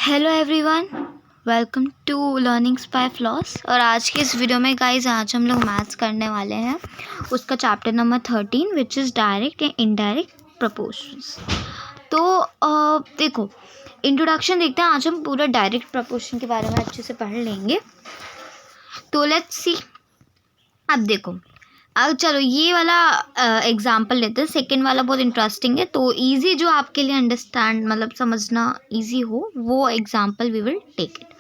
Hello everyone, welcome to learning by floss. और आज के इस वीडियो में गाइज आज हम लोग मैथ्स करने वाले हैं उसका chapter number 13 which is direct and indirect proportions. तो देखो इंट्रोडक्शन देखते हैं। आज हम पूरा डायरेक्ट प्रपोर्शन के बारे में अच्छे से पढ़ लेंगे। तो लेट्स सी। अब देखो, अब चलो ये वाला एग्जाम्पल लेते हैं। सेकेंड वाला बहुत इंटरेस्टिंग है, तो इजी जो आपके लिए अंडरस्टैंड मतलब समझना इजी हो वो example we will take it.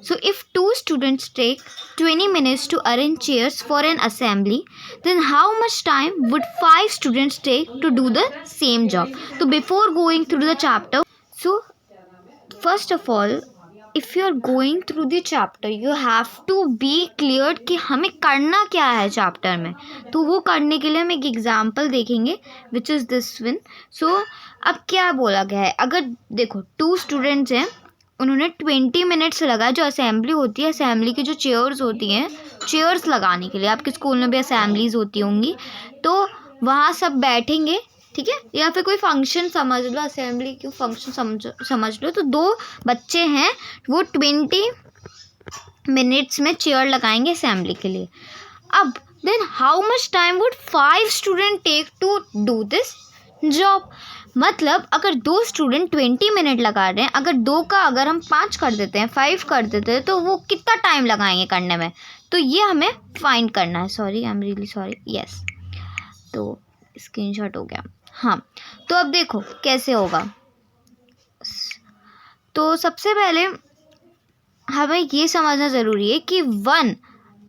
So if two students take 20 minutes to arrange chairs for an assembly, then how much time would 5 students take to do the same job? So before going through the chapter, so first of all, if you are going through the chapter, you have to be clear कि हमें करना क्या है chapter में। तो वो करने के लिए हम एक एग्जाम्पल देखेंगे विच इज़ दिस वन। सो अब क्या बोला गया है, अगर देखो 2 स्टूडेंट्स हैं, उन्होंने 20 मिनट्स लगाया। जो असेंबली होती है, असेंबली की जो चेयर्स होती हैं, चेयर्स लगाने के लिए आपके स्कूल में भी असेंबलीज होती होंगी, तो वहाँ सब बैठेंगे, ठीक है। या फिर कोई फंक्शन समझ लो, असेंबली क्यों फंक्शन समझ लो। तो 2 बच्चे हैं, वो 20 मिनट्स में चेयर लगाएंगे असेंबली के लिए। अब then how much time would 5 student take to do this job. मतलब अगर 2 स्टूडेंट 20 मिनट लगा रहे हैं, अगर 2 का अगर हम 5 कर देते हैं, 5 कर देते हैं, तो वो कितना टाइम लगाएंगे करने में। तो ये हमें फाइंड करना है। Sorry, I am really sorry. Yes, तो स्क्रीनशॉट हो गया। हाँ, तो अब देखो कैसे होगा। तो सबसे पहले हमें ये समझना ज़रूरी है कि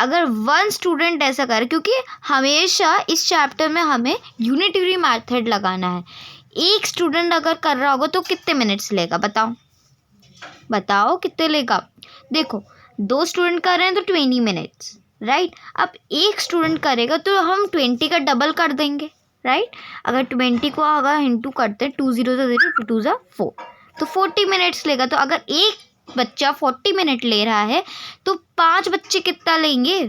अगर 1 स्टूडेंट ऐसा करे, क्योंकि हमेशा इस चैप्टर में हमें यूनिटरी मेथड लगाना है। एक स्टूडेंट अगर कर रहा होगा तो कितने मिनट्स लेगा, बताओ कितने लेगा। देखो 2 स्टूडेंट कर रहे हैं तो 20 मिनट्स, राइट। अब एक स्टूडेंट करेगा तो हम 20 का डबल कर देंगे, राइट। अगर 20 को अगर इंटू करते हैं, 2 0 0 2 2 4, तो 40 मिनट्स लेगा। तो अगर एक बच्चा 40 मिनट ले रहा है तो 5 बच्चे कितना लेंगे,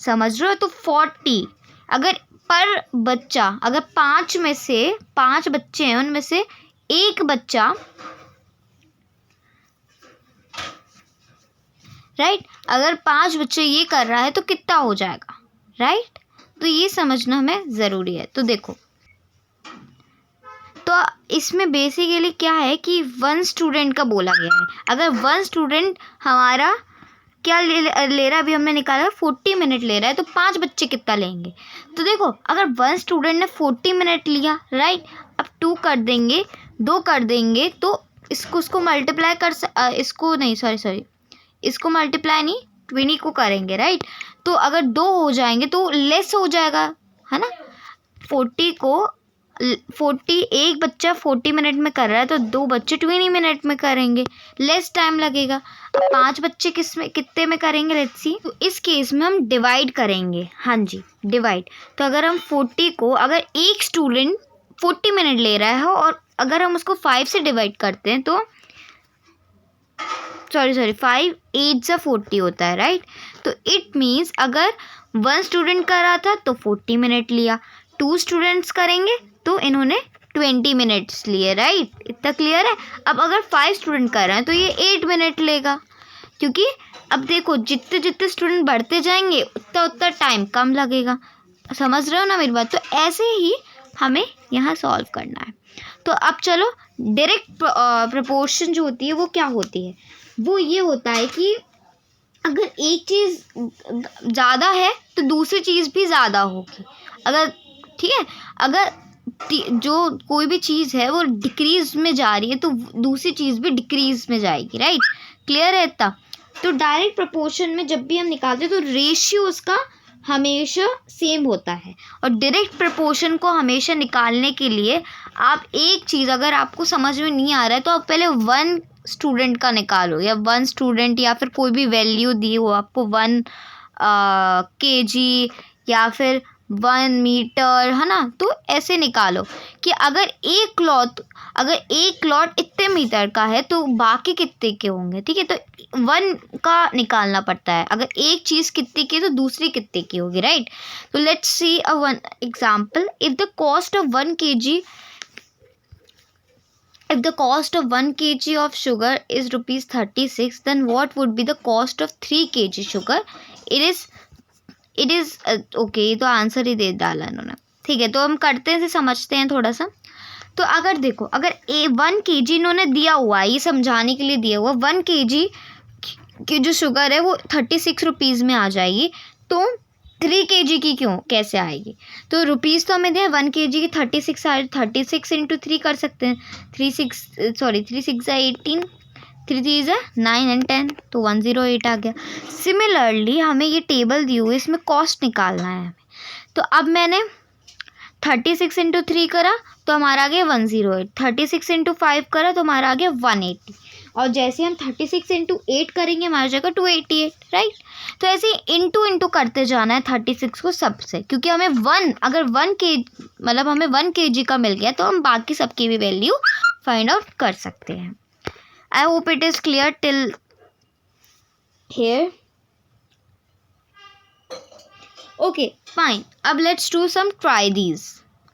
समझ रहे हो। तो 40 अगर पर बच्चा, अगर 5 में से 5 बच्चे हैं, उनमें से एक बच्चा, राइट, अगर 5 बच्चे ये कर रहा है तो कितना हो जाएगा, राइट। तो ये समझना हमें ज़रूरी है। तो देखो, तो इसमें बेसिकली क्या है कि 1 स्टूडेंट का बोला गया है। अगर 1 स्टूडेंट हमारा क्या ले रहा है, अभी हमने निकाला 40 मिनट ले रहा है, तो 5 बच्चे कितना लेंगे। तो देखो अगर 1 स्टूडेंट ने 40 मिनट लिया, राइट, अब 2 कर देंगे, 2 कर देंगे, तो इसको मल्टीप्लाई इसको मल्टीप्लाई नहीं 20 को करेंगे, राइट। तो अगर 2 हो जाएंगे तो लेस हो जाएगा, है ना। 40 एक बच्चा 40 मिनट में कर रहा है तो 2 बच्चे 20 मिनट में करेंगे, लेस टाइम लगेगा। 5 बच्चे कितने में करेंगे, लेट्स सी। तो इस केस में हम डिवाइड करेंगे। हाँ जी, डिवाइड। तो अगर हम 40 को, अगर एक स्टूडेंट 40 मिनट ले रहा है और अगर हम उसको 5 से डिवाइड करते हैं तो 5 8 से 40 होता है, राइट। तो इट मीन्स अगर 1 स्टूडेंट कर रहा था तो 40 मिनट लिया, 2 स्टूडेंट्स करेंगे तो इन्होंने 20 मिनट्स लिए, राइट। इतना क्लियर है। अब अगर 5 स्टूडेंट कर रहे हैं तो ये 8 मिनट लेगा, क्योंकि अब देखो जितने स्टूडेंट बढ़ते जाएंगे उतना टाइम कम लगेगा। समझ रहे हो ना मेरी बात। तो ऐसे ही हमें यहाँ सॉल्व करना है। तो अब चलो, डायरेक्ट प्रपोर्शन जो होती है वो क्या होती है, वो ये होता है कि अगर एक चीज़ ज़्यादा है तो दूसरी चीज़ भी ज़्यादा होगी। अगर ठीक है, अगर जो कोई भी चीज़ है वो डिक्रीज में जा रही है तो दूसरी चीज़ भी डिक्रीज में जाएगी, राइट। क्लियर है इतना। तो डायरेक्ट प्रपोर्शन में जब भी हम निकालते हैं तो रेशियो उसका हमेशा सेम होता है। और डायरेक्ट प्रपोर्शन को हमेशा निकालने के लिए आप एक चीज़, अगर आपको समझ में नहीं आ रहा है तो आप पहले 1 स्टूडेंट का निकालो, या 1 स्टूडेंट या फिर कोई भी वैल्यू दी हो आपको, 1 kg या फिर 1 मीटर, है ना। तो ऐसे निकालो कि अगर एक क्लॉथ इतने मीटर का है तो बाकी कितने के होंगे, ठीक है। तो 1 का निकालना पड़ता है। अगर एक चीज़ कितने की है तो दूसरी कितने की होगी, राइट। तो let's see one example. If the cost of 1 kg if the cost of 1 kg of sugar is rupees 36, then what would be the cost of 3 kg sugar? it is okay, ये तो answer ही दे डाला इन्होंने। ठीक है, तो हम करते हैं, समझते हैं थोड़ा सा। तो अगर देखो, अगर 1 kg इन्होंने दिया हुआ है, ये समझाने के लिए दिया हुआ 1 kg की जो शुगर है वो 36 रुपीज़ में आ जाएगी, तो 3 kg की क्यों कैसे आएगी? तो रुपीज़ तो हमें दिया 1 kg की 36 36 इंटू 3 कर सकते हैं। 3 6 18, 3 3 9 एंड 10, तो 108 आ गया। सिमिलरली हमें ये टेबल दी हुई है, इसमें कॉस्ट निकालना है हमें। तो अब मैंने 36 इंटू 3 करा तो हमारा आ गया 108, 36 इंटू 5 करा तो हमारा आ गया 180, और जैसे हम 36 इंटू 8 करेंगे हमारी जगह 288, राइट। तो ऐसे इंटू करते जाना है 36 को सबसे, क्योंकि हमें अगर 1 के मतलब हमें 1 kg का मिल गया तो हम बाकी सबकी भी वैल्यू फाइंड आउट कर सकते हैं। I hope it is clear till here. Okay fine, अब let's do some try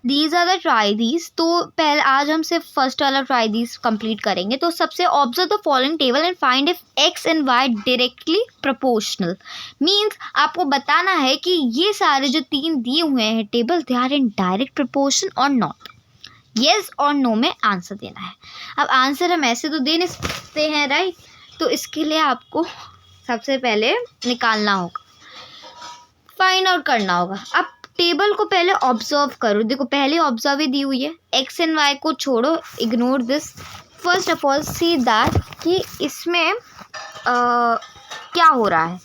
these are the triads. तो पहले आज हम सिर्फ फर्स्ट वाला ट्राई दीज कंप्लीट करेंगे। तो सबसे observe the following table and find if X and Y directly proportional. Means आपको बताना है कि ये सारे जो 3 दिए हुए हैं table, they are in direct proportion और नॉट। येस और नो में आंसर देना है। अब आंसर हम ऐसे तो दे नहीं सकते हैं, राइट। तो इसके लिए आपको सबसे पहले निकालना होगा, फाइंड आउट करना होगा। अब टेबल को पहले ऑब्जर्व करो। देखो पहले ऑब्जर्व ही दी हुई है, एक्स एंड वाई को छोड़ो, ignore this. First of all see that कि इसमें क्या हो रहा है,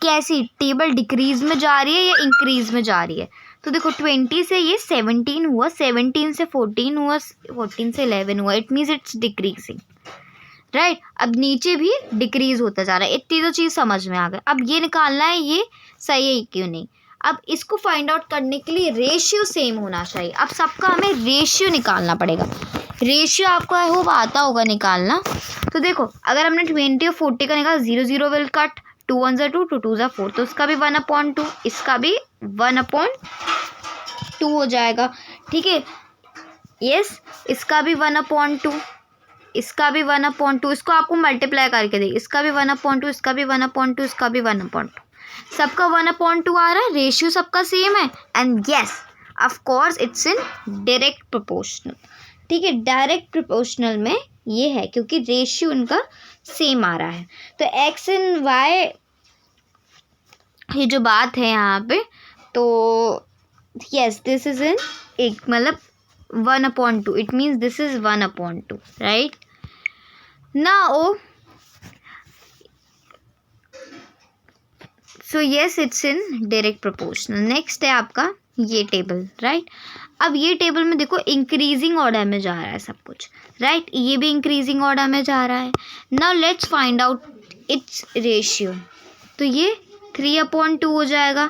कैसी टेबल डिक्रीज में जा रही है या इंक्रीज में जा रही है। तो देखो 20 से ये 17 हुआ, 17 से 14 हुआ, 14 से 11 हुआ, it means it's decreasing, right. अब नीचे भी डिक्रीज होता जा रहा है। इतनी तो चीज़ समझ में आ गई। अब ये निकालना है ये सही है क्यों नहीं। अब इसको फाइंड आउट करने के लिए रेशियो सेम होना चाहिए। अब सबका हमें रेशियो निकालना पड़ेगा। रेशियो आपको आई होप आता होगा निकालना। तो देखो अगर हमने 20 और 40 का निकाला, 0 0 विल कट, 2 1 2, 2 2 4, तो इसका भी 1/2, इसका भी 1/2 हो जाएगा। ठीक है, यस, इसका भी 1/2, इसका भी 1/2, इसको आपको मल्टीप्लाई करके दे, इसका भी 1/2, इसका भी 1/2, इसका भी 1/2, सबका 1/2 आ रहा है। रेशियो सबका सेम है and yes of course it's in direct proportional. ठीक है, डायरेक्ट प्रोपोर्शनल में ये है क्योंकि रेशियो इनका सेम आ रहा है। तो एक्स एंड वाई ये जो बात है यहाँ पे, तो यस दिस इज इन एक मतलब 1/2, it means this is 1/2, right. Now so yes it's in direct proportional. Next है आपका ये टेबल, राइट। अब ये टेबल में देखो इंक्रीजिंग ऑर्डर में जा रहा है सब कुछ, राइट। ये भी इंक्रीजिंग ऑर्डर में जा रहा है। Now let's find out it's ratio. तो ये 3/2 हो जाएगा।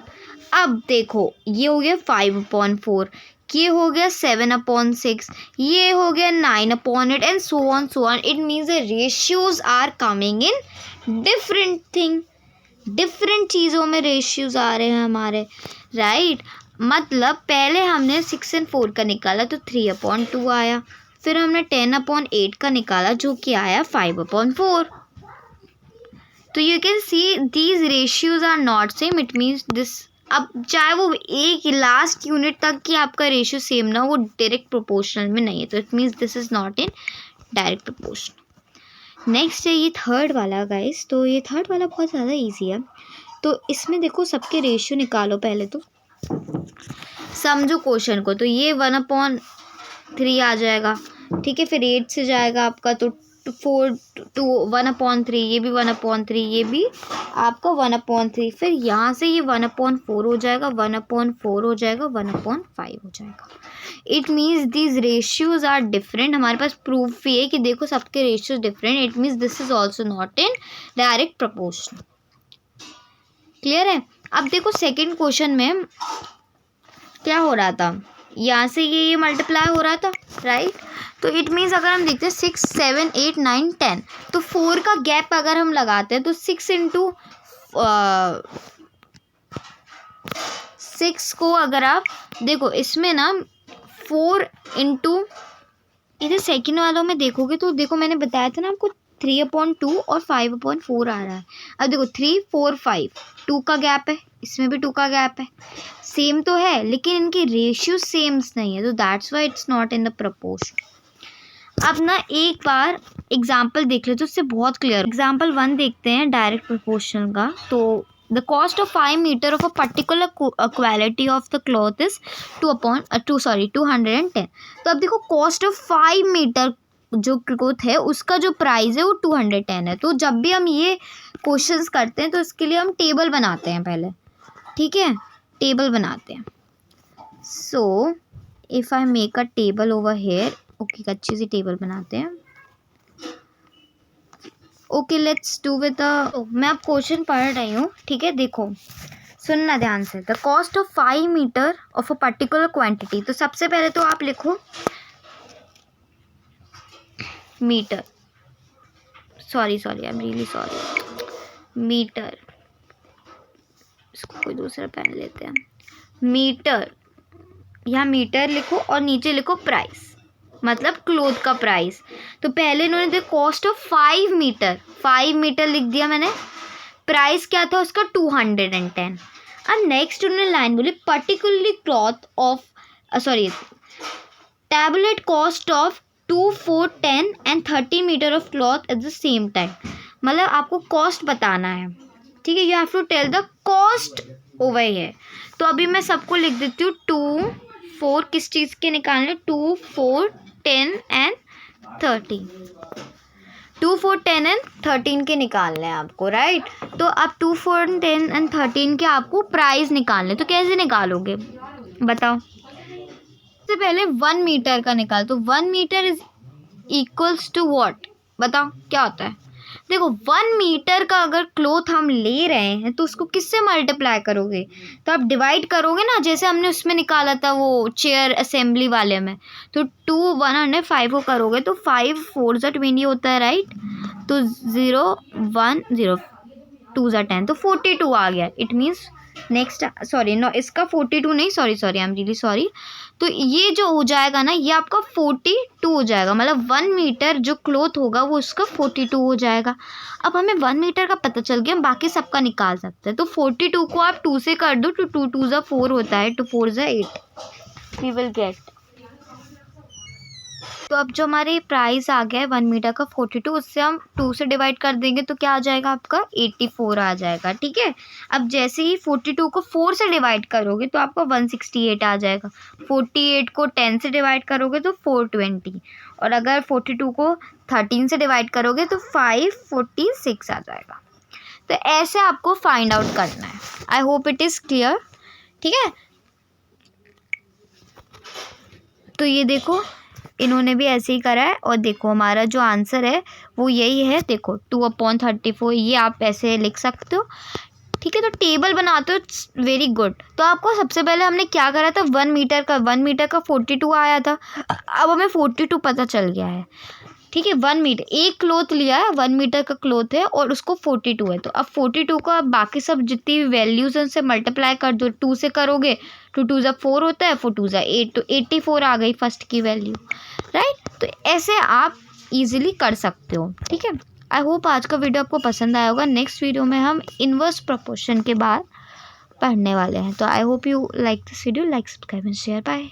अब देखो ये हो गया 5/4, ये हो गया 7/6, ये हो गया 9/8 and so on. It means the ratios are coming in different thing, different चीज़ों में रेशियोज आ रहे हैं हमारे, राइट। मतलब पहले हमने 6 और 4 का निकाला तो 3/2 आया, फिर हमने 10/8 का निकाला जो कि आया 5/4। तो you can see these ratios are not same, it means this. अब चाहे वो एक लास्ट यूनिट तक की आपका रेशियो सेम ना, वो डायरेक्ट प्रोपोर्शनल में नहीं है, तो it means this is not in direct proportional. Next है ये थर्ड वाला गाइस। तो ये थर्ड वाला बहुत ज़्यादा इजी है। तो इसमें देखो सबके रेशियो निकालो पहले, तो समझो क्वेश्चन को। तो ये 1/3 आ जाएगा, ठीक है। फिर 8 से जाएगा आपका तो 4 2 1/3, ये भी 1/3, ये भी आपका 1/3। फिर यहाँ से ये 1/4 हो जाएगा, 1/4 हो जाएगा, 1/5 हो जाएगा। It means these ratios are different. हमारे पास प्रूफ भी है कि देखो सबके ratios different. It means this is also not in direct proportional. Clear है। अब देखो सेकेंड क्वेश्चन में क्या हो रहा था, यहाँ से ये मल्टीप्लाई हो रहा था, राइट। तो इट मीन्स अगर हम देखते हैं 6 7 8 9 10, तो 4 का गैप अगर हम लगाते हैं तो 6 इंटू 6 को अगर आप देखो इसमें ना 4 इंटू इधर सेकंड वालों में देखोगे तो देखो मैंने बताया था ना आपको 3/2 और 5/4 आ रहा है। अब देखो 3, 4, 5 2 का गैप है, इसमें भी 2 का गैप है, सेम तो है लेकिन इनकी रेशियो सेम नहीं है, तो that's why it's not in the proportion. अब ना एक बार एग्जाम्पल देख ले तो उससे बहुत क्लियर। एग्जाम्पल 1 देखते हैं डायरेक्ट प्रोपोर्शनल का। तो the cost of 5 meter of a particular quality of the cloth is 210। तो अब देखो कॉस्ट ऑफ 5 मीटर जो क्लोथ है उसका जो प्राइस है वो 210 है। तो जब भी हम ये क्वेश्चंस करते हैं तो इसके लिए हम टेबल बनाते हैं पहले, ठीक है, टेबल बनाते हैं। So if I make a table over here, okay, अच्छी सी टेबल बनाते हैं। ओके लेट्स डू विद मैं अब क्वेश्चन पढ़ रही हूँ, ठीक है, देखो सुनना ध्यान से। The cost of 5 metre of a particular quantity. तो सबसे पहले तो आप लिखो metre, sorry I am really sorry, metre, इसको कोई दूसरा पेन लेते हैं। मीटर, यहाँ मीटर लिखो और नीचे लिखो प्राइस, मतलब क्लोथ का प्राइस। तो पहले इन्होंने दिया कॉस्ट ऑफ 5 मीटर, 5 मीटर लिख दिया मैंने, प्राइस क्या था उसका 210। अब नेक्स्ट उन्होंने लाइन बोली particularly cloth of tablet cost of 2, 4, 10 and 30 metre of cloth at the same time. मतलब आपको कॉस्ट बताना है, ठीक है, you have to tell the cost over here. तो अभी मैं सबको लिख देती हूँ 2, 4 किस चीज़ के निकालने, 2, 4, 10 एंड 30, 2, 4, 10 एंड 13 के निकालने हैं आपको, राइट। तो अब 2, 4, 10 एंड 13 के आपको प्राइस निकालने, तो कैसे निकालोगे बताओ। सबसे पहले 1 मीटर का निकाल, तो 1 metre is equals to what, बताओ क्या होता है। देखो 1 मीटर का अगर क्लोथ हम ले रहे हैं तो उसको किससे मल्टीप्लाई करोगे, तो आप डिवाइड करोगे ना, जैसे हमने उसमें निकाला था वो चेयर असेंबली वाले में। तो 105 को करोगे तो 5 4 ज़ा 20 होता है, राइट। तो 0 1 0 2 ज़ा 10, तो 42 आ गया। It means next, sorry no, इसका 42 नहीं, sorry I am really sorry. तो ये जो हो जाएगा ना, ये आपका 42 हो जाएगा, मतलब 1 मीटर जो क्लोथ होगा वो उसका 42 हो जाएगा। अब हमें 1 मीटर का पता चल गया, हम बाकी सबका निकाल सकते हैं। तो 42 को आप 2 से कर दो, तो 2 2 ज़ा 4 होता है, 2 4 ज़ा 8, वी विल गेट। तो अब जो हमारे प्राइस आ गया है 1 मीटर का 42, उससे हम 2 से डिवाइड कर देंगे तो क्या आ जाएगा आपका 84 आ जाएगा, ठीक है। अब जैसे ही 42 को 4 से डिवाइड करोगे तो आपका 168 आ जाएगा, 48 को 10 से डिवाइड करोगे तो 420, और अगर 42 को 13 से डिवाइड करोगे तो 546 आ जाएगा। तो ऐसे आपको फाइंड आउट करना है। आई होप इट इज़ क्लियर, ठीक है। तो ये देखो इन्होंने भी ऐसे ही करा है, और देखो हमारा जो आंसर है वो यही है। देखो 2/34, ये आप ऐसे लिख सकते हो, ठीक है। तो टेबल बनाते हो, इट्स वेरी गुड। तो आपको सबसे पहले हमने क्या करा था, 1 मीटर का 42 आया था। अब हमें 42 पता चल गया है, ठीक है। 1 मीटर, एक क्लोथ लिया है, 1 मीटर का क्लोथ है और उसको 42 है। तो अब 42 को अब बाकी सब जितनी भी वैल्यूज हैं उनसे मल्टीप्लाई कर दो, 2 से करोगे 2 2 ज़ा 4 होता है, 4 2 ज़ा 8, तो 84 आ गई फर्स्ट की वैल्यू, राइट। तो ऐसे आप इजीली कर सकते हो, ठीक है। आई होप आज का वीडियो आपको पसंद आया होगा। नेक्स्ट वीडियो में हम इनवर्स प्रोपोर्शन के बाद पढ़ने वाले हैं। तो I hope you like this video, like, subscribe and share, bye.